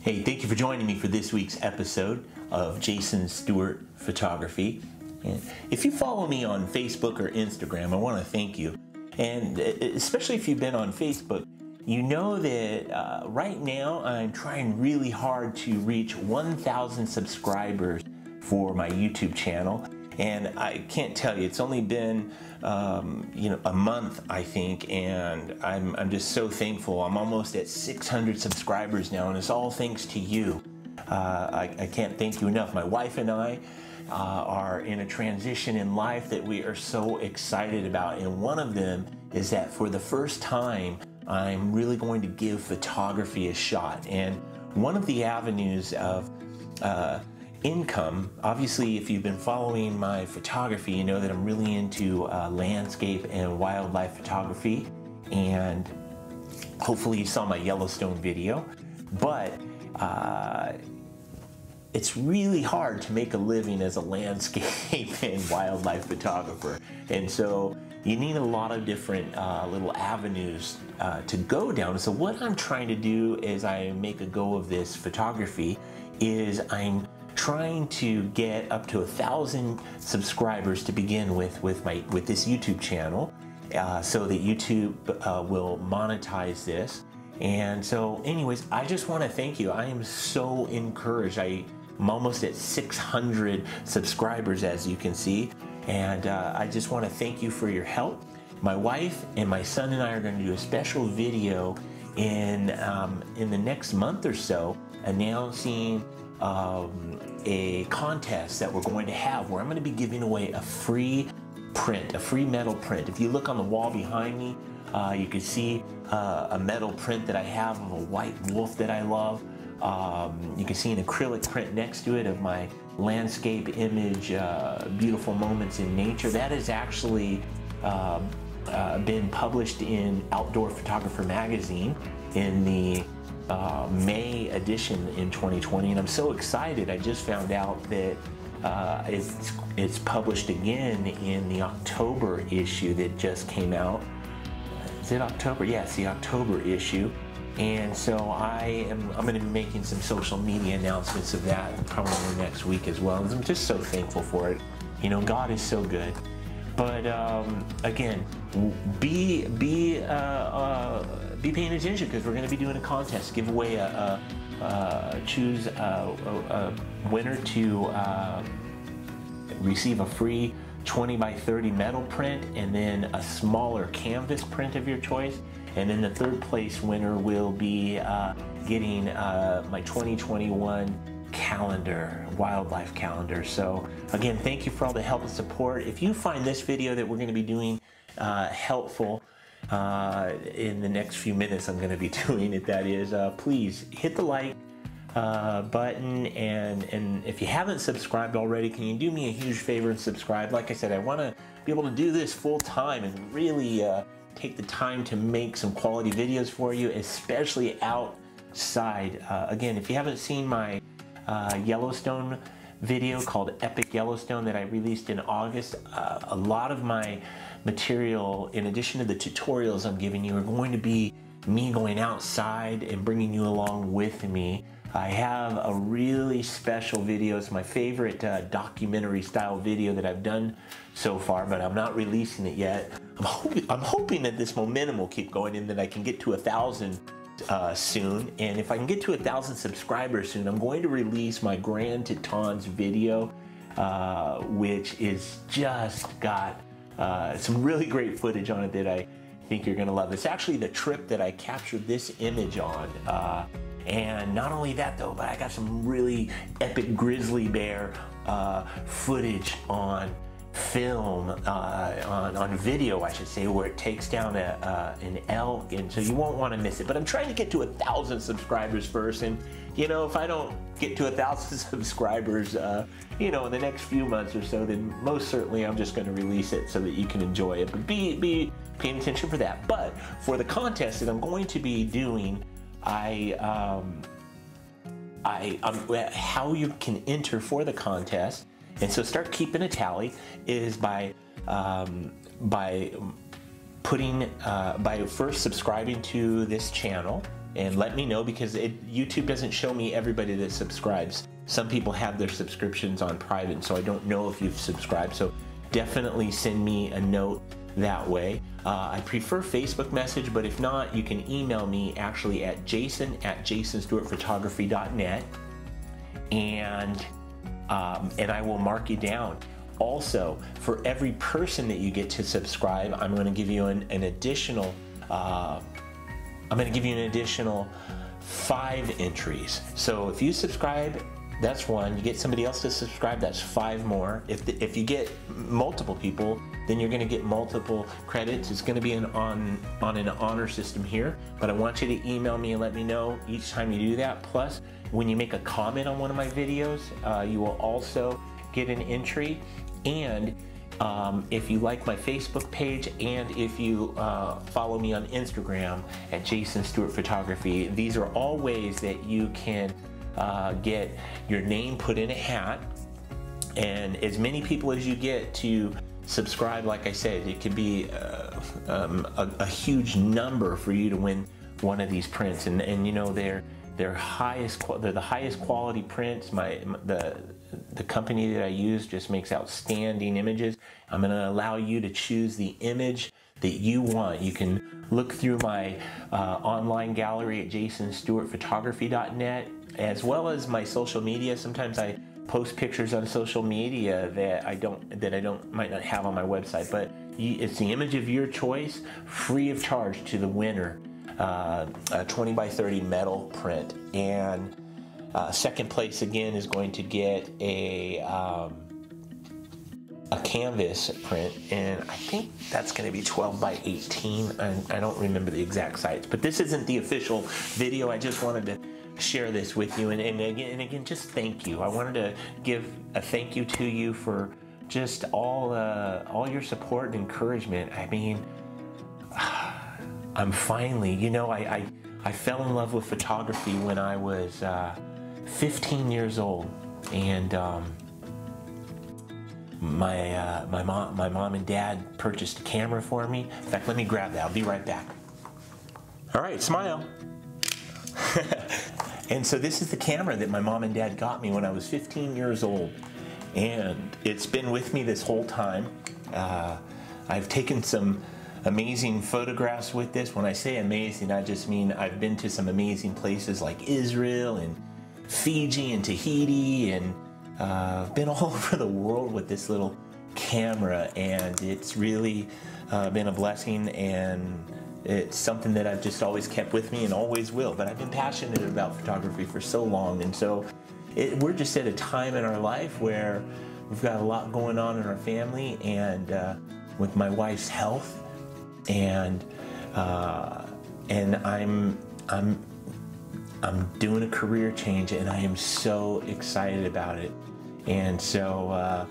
Hey, thank you for joining me for this week's episode of Jason Stewart Photography. And if you follow me on Facebook or Instagram, I want to thank you. And especially if you've been on Facebook, you know that right now I'm trying really hard to reach 1,000 subscribers for my YouTube channel. And I can't tell you, it's only been a month, I think, and I'm just so thankful. I'm almost at 600 subscribers now, and it's all thanks to you. I can't thank you enough. My wife and I are in a transition in life that we are so excited about, and one of them is that for the first time, I'm really going to give photography a shot. And one of the avenues of income, obviously if you've been following my photography, you know that I'm really into landscape and wildlife photography, and hopefully you saw my Yellowstone video, but it's really hard to make a living as a landscape and wildlife photographer, and so you need a lot of different little avenues to go down. So what I'm trying to do as I make a go of this photography is I'm trying to get up to 1,000 subscribers to begin with this YouTube channel, so that YouTube will monetize this. And so anyways, I just want to thank you. I am so encouraged. I'm almost at 600 subscribers, as you can see, and I just want to thank you for your help. My wife and my son and I are going to do a special video in the next month or so, announcing a contest that we're going to have, where I'm going to be giving away a free print, a free metal print. If you look on the wall behind me, you can see a metal print that I have of a white wolf that I love. You can see an acrylic print next to it of my landscape image, Beautiful Moments in Nature. That has actually been published in Outdoor Photographer magazine in the May edition in 2020, and I'm so excited. I just found out that it's published again in the October issue that just came out. Is it October? Yeah, it's the October issue. And so I'm going to be making some social media announcements of that probably next week as well. I'm just so thankful for it. You know, God is so good. But again, be paying attention, because we're going to be doing a contest, give away choose a winner to receive a free 20 by 30 metal print, and then a smaller canvas print of your choice. And then the third place winner will be getting my 2021 calendar, wildlife calendar. So again, thank you for all the help and support. If you find this video that we're going to be doing helpful in the next few minutes, I'm going to be doing it, that is, please hit the like button, and if you haven't subscribed already, can you do me a huge favor and subscribe? Like I said, I want to be able to do this full time and really take the time to make some quality videos for you, especially outside. Again, if you haven't seen my Yellowstone video called Epic Yellowstone that I released in August, a lot of my material, in addition to the tutorials I'm giving you, are going to be me going outside and bringing you along with me. I have a really special video. It's my favorite documentary style video that I've done so far, but I'm not releasing it yet. I'm hoping that this momentum will keep going and that I can get to 1,000 soon. And if I can get to 1,000 subscribers soon, I'm going to release my Grand Tetons video, which is just got some really great footage on it that I think you're gonna love. It's actually the trip that I captured this image on. And not only that though, but I got some really epic grizzly bear footage on film, on video I should say, where it takes down an elk, and so you won't want to miss it. But I'm trying to get to 1,000 subscribers first, and you know, if I don't get to 1,000 subscribers you know, in the next few months or so, then most certainly I'm just going to release it so that you can enjoy it. But be paying attention for that. But for the contest that I'm going to be doing, how you can enter for the contest, and so start keeping a tally, is by putting by first subscribing to this channel, and let me know, because YouTube doesn't show me everybody that subscribes. Some people have their subscriptions on private, so I don't know if you've subscribed. So definitely send me a note that way. I prefer Facebook message, but if not, you can email me actually at jason@jasonstewartphotography.net, and I will mark you down. Also, for every person that you get to subscribe, I'm going to give you an additional 5 entries. So if you subscribe, that's 1. You get somebody else to subscribe, that's 5 more. If you get multiple people, then you're going to get multiple credits. It's going to be on an honor system here, but I want you to email me and let me know each time you do that. Plus, when you make a comment on one of my videos, you will also get an entry. And if you like my Facebook page, and if you follow me on Instagram at Jason Stewart Photography, these are all ways that you can get your name put in a hat. And as many people as you get to subscribe, like I said, it could be a huge number for you to win one of these prints. And you know, they're the highest quality prints. The company that I use just makes outstanding images. I'm going to allow you to choose the image that you want. You can look through my online gallery at jasonstewartphotography.net, as well as my social media. Sometimes I post pictures on social media that I might not have on my website, but it's the image of your choice, free of charge to the winner. A 20 by 30 metal print, and second place again is going to get a canvas print, and I think that's going to be 12 by 18. I don't remember the exact size, but this isn't the official video. I just wanted to share this with you, and again, just thank you. I wanted to give a thank you to you for just all your support and encouragement. I mean, I'm finally, you know, I fell in love with photography when I was 15 years old, and my mom and dad purchased a camera for me. In fact, let me grab that. I'll be right back. All right, smile. And so this is the camera that my mom and dad got me when I was 15 years old, and it's been with me this whole time. I've taken some amazing photographs with this. When I say amazing, I just mean I've been to some amazing places like Israel and Fiji and Tahiti, and I've been all over the world with this little camera, and it's really been a blessing, and it's something that I've just always kept with me and always will. But I've been passionate about photography for so long, and so we're just at a time in our life where we've got a lot going on in our family, and with my wife's health, and I'm doing a career change, and I am so excited about it. And so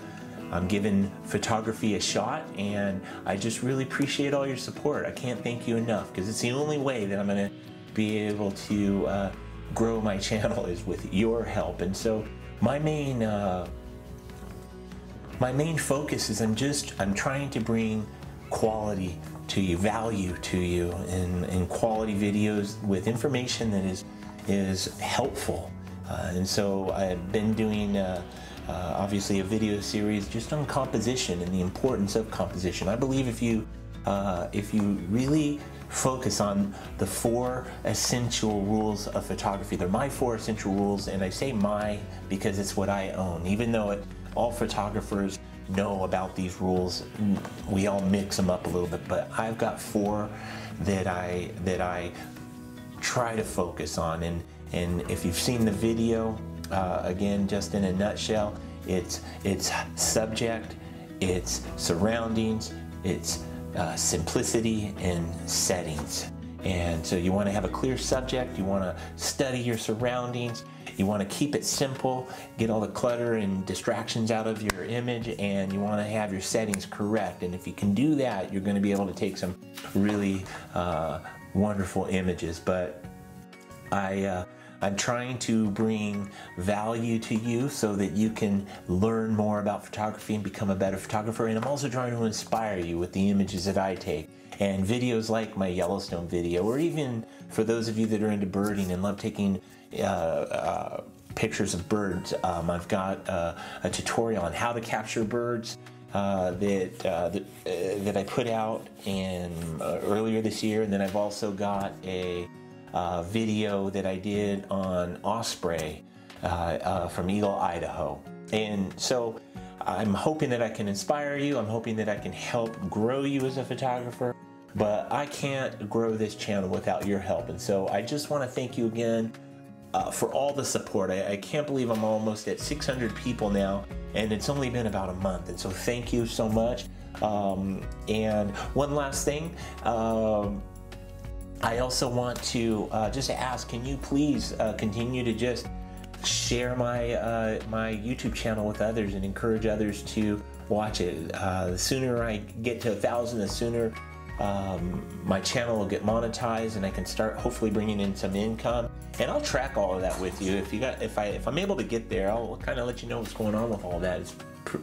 I'm giving photography a shot, and I just really appreciate all your support. I can't thank you enough, because it's the only way that I'm going to be able to grow my channel is with your help. And so my main focus is I'm trying to bring quality to you, value to you, in quality videos with information that is helpful. And so I've been doing obviously a video series just on composition and the importance of composition. I believe if you really focus on the 4 essential rules of photography, they're my 4 essential rules, and I say my because it's what I own. Even though all photographers know about these rules, we all mix them up a little bit, but I've got 4 that I try to focus on. And if you've seen the video, again, just in a nutshell, it's subject, it's surroundings, it's simplicity, and settings. And so you want to have a clear subject, you want to study your surroundings, you want to keep it simple, get all the clutter and distractions out of your image, and you want to have your settings correct. And if you can do that, you're going to be able to take some really wonderful images. But I I'm trying to bring value to you so that you can learn more about photography and become a better photographer. And I'm also trying to inspire you with the images that I take. And videos like my Yellowstone video, or even for those of you that are into birding and love taking pictures of birds, I've got a tutorial on how to capture birds that I put out earlier this year. And then I've also got a video that I did on osprey from Eagle, Idaho. And so I'm hoping that I can inspire you. I'm hoping that I can help grow you as a photographer, but I can't grow this channel without your help. And so I just want to thank you again for all the support. I can't believe I'm almost at 600 people now, and it's only been about a month. And so thank you so much. And one last thing, I also want to just ask, can you please continue to just share my my YouTube channel with others and encourage others to watch it. The sooner I get to 1,000, the sooner my channel will get monetized and I can start hopefully bringing in some income. And I'll track all of that with you. If I'm able to get there, I'll kind of let you know what's going on with all that.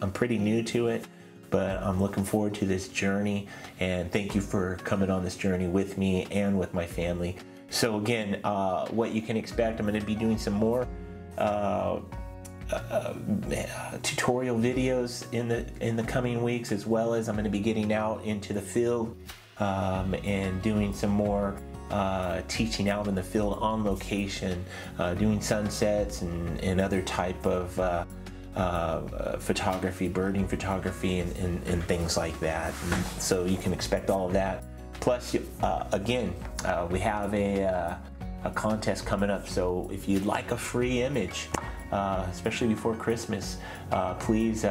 I'm pretty new to it, but I'm looking forward to this journey, and thank you for coming on this journey with me and with my family. So again, what you can expect, I'm going to be doing some more tutorial videos in the coming weeks, as well as I'm going to be getting out into the field and doing some more teaching out in the field on location, doing sunsets and other type of photography, birding photography, and things like that. And so you can expect all of that. Plus, again, we have a contest coming up. So if you'd like a free image, especially before Christmas, please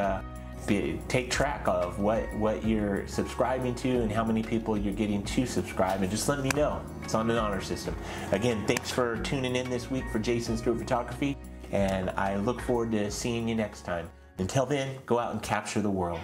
take track of what you're subscribing to and how many people you're getting to subscribe, and just let me know. It's on an honor system. Again, thanks for tuning in this week for Jason Stewart Photography, and I look forward to seeing you next time. Until then, go out and capture the world.